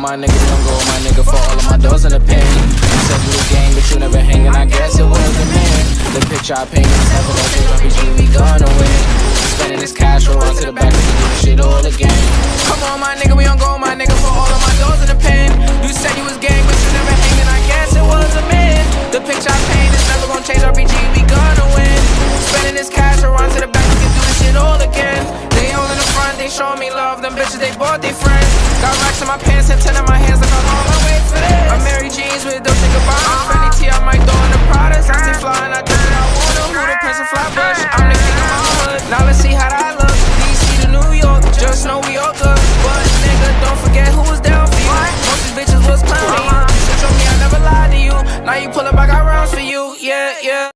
my nigga, we don't go with my nigga for all of my doors in the pen. You said you was gang, but you never hanging, I guess it wasn't man. The picture I painted is never gonna change, RPG, we gonna win. Spending this cash, roll on to the back, we can do this shit all again. Come on, my nigga, we don't go with my nigga for all of my doors in the pen. You said you was gang, but you never hanging, I guess it was a man. The picture I painted is never gonna change, RPG, we gonna win. Spending this cash, roll on to the back, we can do this shit all again. They all in the front, they showing me love, them bitches, they bought their friends. Got racks in my pants and 10 in my hands, like I'm on my way for this. I'm Mary Jeans with those nigga bombs. Fendi T, I might throw in the products. I stay flying, I do what I wanna. Who the Prince of Flatbush? I'm the king of my hood. Now let's see how that look. DC to New York, just know we all good. But nigga, don't forget who was down for you. Most these bitches was clowning you. Shit, show me I never lied to you. Now you pull up, I got rounds for you. Yeah, yeah.